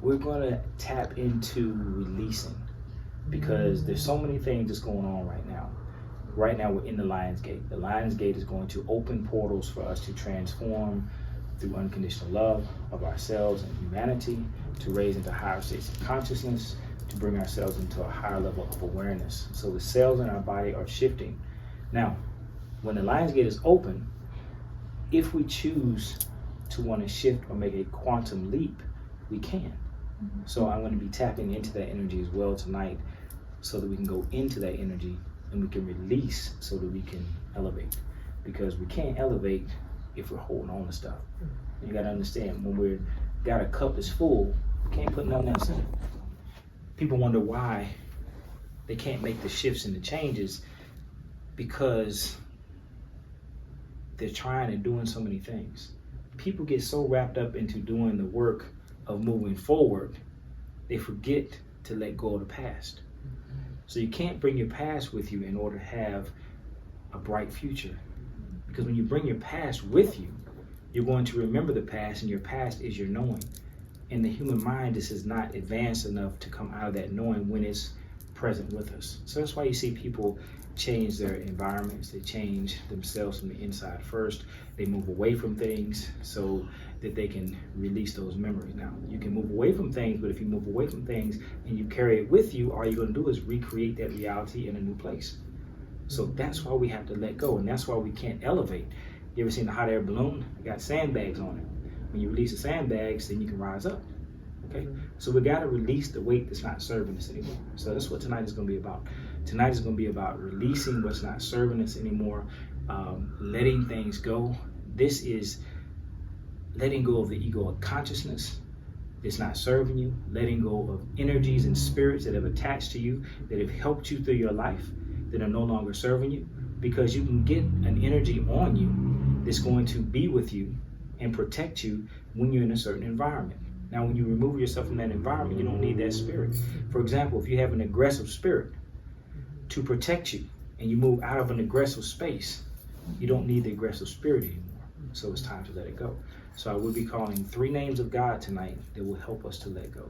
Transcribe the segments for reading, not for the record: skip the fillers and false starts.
we're going to tap into releasing, because there's so many things that's going on right now. Right now we're in the Lion's Gate. The Lion's Gate is going to open portals for us to transform through unconditional love of ourselves and humanity, to raise into higher states of consciousness, to bring ourselves into a higher level of awareness. So the cells in our body are shifting. Now, when the Lion's Gate is open, if we choose to want to shift or make a quantum leap, we can. So I'm going to be tapping into that energy as well tonight, so that we can go into that energy and we can release, so that we can elevate. Because we can't elevate if we're holding on to stuff. You got to understand, when we've got a cup that's full, we can't put nothing else in it. People wonder why they can't make the shifts and the changes, because they're trying and doing so many things. People get so wrapped up into doing the work of moving forward, they forget to let go of the past. So you can't bring your past with you in order to have a bright future. Because when you bring your past with you, you're going to remember the past, and your past is your knowing. And the human mind just is not advanced enough to come out of that knowing when it's present with us. So that's why you see people change their environments, they change themselves from the inside first. They move away from things so that they can release those memories. Now, you can move away from things, but if you move away from things and you carry it with you, all you're going to do is recreate that reality in a new place. So that's why we have to let go, and that's why we can't elevate. You ever seen a hot air balloon? It got sandbags on it. When you release the sandbags, then you can rise up. Okay? So we got to release the weight that's not serving us anymore. So that's what tonight is going to be about. Tonight is going to be about releasing what's not serving us anymore, letting things go. This is letting go of the ego of consciousness that's not serving you, letting go of energies and spirits that have attached to you, that have helped you through your life, that are no longer serving you, because you can get an energy on you that's going to be with you and protect you when you're in a certain environment. Now, when you remove yourself from that environment, you don't need that spirit. For example, if you have an aggressive spirit to protect you and you move out of an aggressive space, you don't need the aggressive spirit anymore. So it's time to let it go. So I will be calling 3 names of God tonight that will help us to let go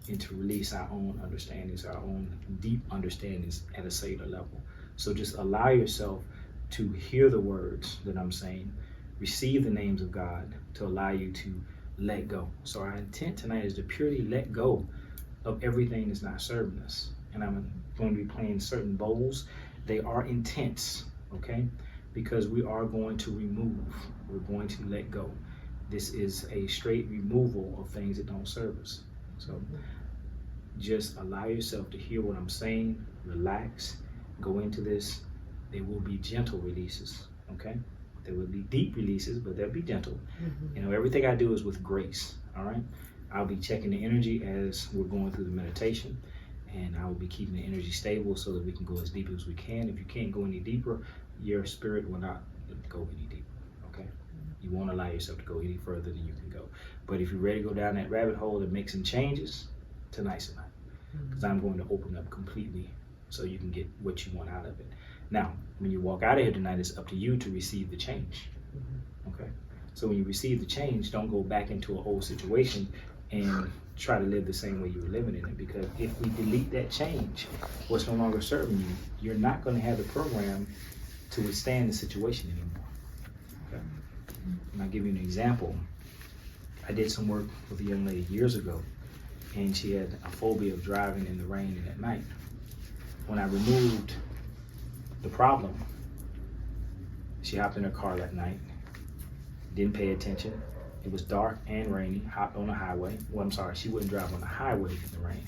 and to release our own understandings, our own deep understandings at a cellular level. So just allow yourself to hear the words that I'm saying, receive the names of God to allow you to let go. So our intent tonight is to purely let go of everything that's not serving us. And I'm going to be playing certain bowls. They are intense, okay? Because we are going to remove, we're going to let go. This is a straight removal of things that don't serve us. So just allow yourself to hear what I'm saying, relax, go into this. There will be gentle releases, okay? There will be deep releases, but they'll be gentle. You know, everything I do is with grace, all right? I'll be checking the energy as we're going through the meditation, and I will be keeping the energy stable so that we can go as deep as we can. If you can't go any deeper, your spirit will not go any deeper, okay? You won't allow yourself to go any further than you can go. But if you're ready to go down that rabbit hole and make some changes, tonight's the night. Because I'm going to open up completely so you can get what you want out of it. Now, when you walk out of here tonight, it's up to you to receive the change, okay? So when you receive the change, don't go back into an old situation and try to live the same way you were living in it, because if we delete that change, what's no longer serving you, you're not going to have the program to withstand the situation anymore, okay? And I'll give you an example. I did some work with a young lady years ago, and she had a phobia of driving in the rain and at night. When I removed the problem, she hopped in her car that night, didn't pay attention. It was dark and rainy, hopped on the highway. Well, I'm sorry, she wouldn't drive on the highway in the rain.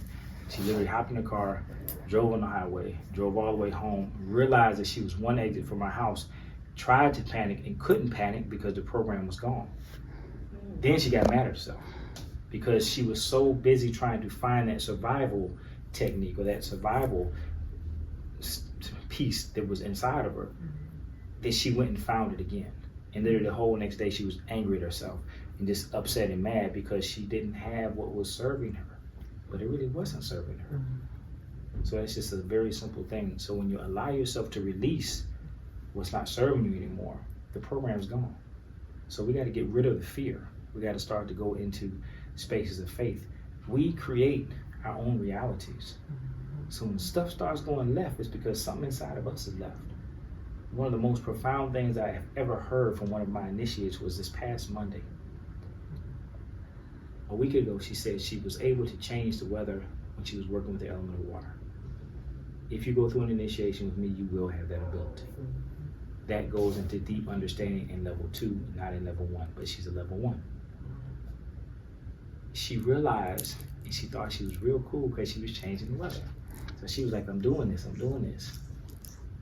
She literally hopped in the car, drove on the highway, drove all the way home, realized that she was one exit from her house, tried to panic and couldn't panic because the program was gone. Then she got mad at herself because she was so busy trying to find that survival technique or that survival piece that was inside of her, that she went and found it again. And literally the whole next day she was angry at herself and just upset and mad because she didn't have what was serving her, but it really wasn't serving her. So that's just a very simple thing. So when you allow yourself to release what's not serving you anymore, the program's gone. So we got to get rid of the fear. We got to start to go into spaces of faith. We create our own realities. So when stuff starts going left, it's because something inside of us is left. One of the most profound things I have ever heard from one of my initiates was this past Monday. A week ago, she said she was able to change the weather when she was working with the element of water. If you go through an initiation with me, you will have that ability. That goes into deep understanding in level 2, not in level 1, but she's a level 1. She realized, and she thought she was real cool because she was changing the weather. So she was like, I'm doing this. And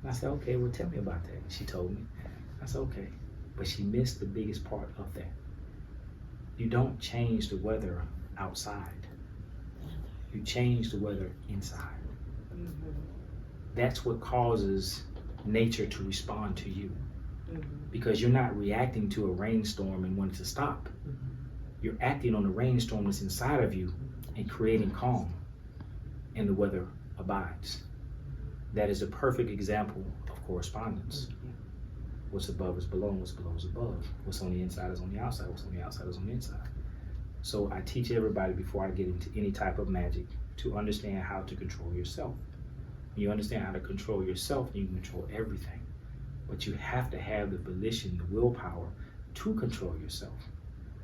I said, okay, well, tell me about that. And she told me. I said, okay. But she missed the biggest part of that. You don't change the weather outside. You change the weather inside. That's what causes nature to respond to you. Because you're not reacting to a rainstorm and wanting to stop. You're acting on the rainstorm that's inside of you and creating calm, and the weather abides. That is a perfect example of correspondence. What's above is below, and what's below is above. What's on the inside is on the outside, what's on the outside is on the inside. So I teach everybody before I get into any type of magic to understand how to control yourself. When you understand how to control yourself, you can control everything. But you have to have the volition, the willpower to control yourself,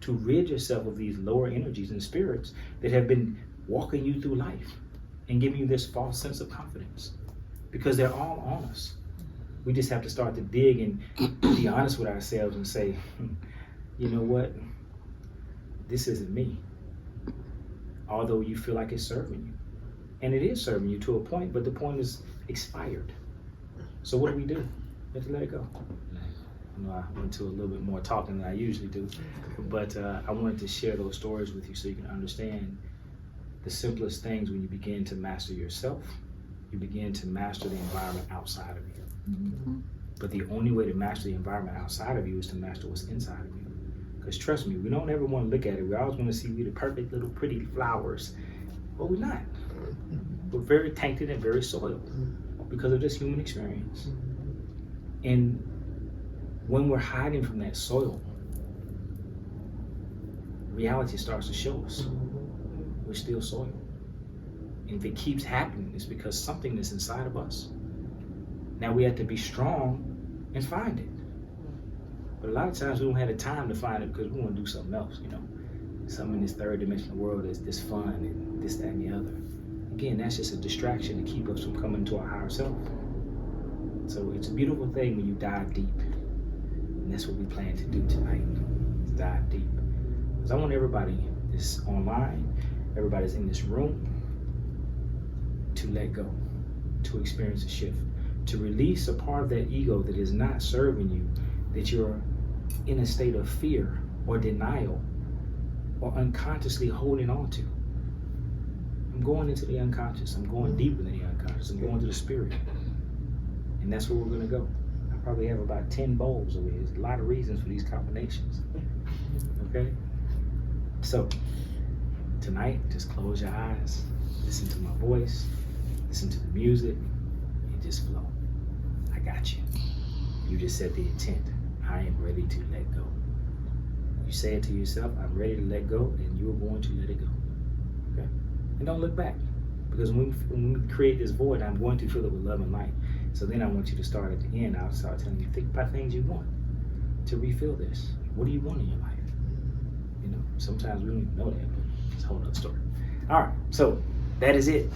to rid yourself of these lower energies and spirits that have been walking you through life and giving you this false sense of confidence. Because they're all on us. We just have to start to dig and be honest with ourselves and say, you know what? This isn't me. Although you feel like it's serving you. And it is serving you to a point, but the point is expired. So what do? We have to let it go. I know I went to a little bit more talking than I usually do, but I wanted to share those stories with you so you can understand the simplest things. When you begin to master yourself, you begin to master the environment outside of you. But the only way to master the environment outside of you is to master what's inside of you. Because trust me, we don't ever want to look at it. We always want to see we the perfect little pretty flowers, but we're not. We're very tainted and very soiled because of this human experience. And when we're hiding from that soil, reality starts to show us we're still soil. And if it keeps happening, it's because something is inside of us. Now we have to be strong and find it. But a lot of times we don't have the time to find it because we want to do something else, Something in this third dimensional world is this fun and this, that, and the other. Again, that's just a distraction to keep us from coming to our higher self. So it's a beautiful thing when you dive deep. And that's what we plan to do tonight, is dive deep. Because I want everybody that's online, everybody that's in this room, to let go, to experience a shift, to release a part of that ego that is not serving you, that you're in a state of fear or denial or unconsciously holding on to. I'm going into the unconscious. I'm going deeper than the unconscious. I'm going to the spirit. And that's where we're going to go. I probably have about 10 bowls over here. There's a lot of reasons for these combinations. Okay? So, tonight, just close your eyes, listen to my voice, listen to the music, and just flow. I got you. You just set the intent. I am ready to let go. You say it to yourself, I'm ready to let go, and you're going to let it go. Okay? And don't look back. Because when we create this void, I'm going to fill it with love and light. So then I want you to start at the end. I'll start telling you, think about things you want to refill this. What do you want in your life? Sometimes we don't even know that, but it's a whole other story. All right, so that is it.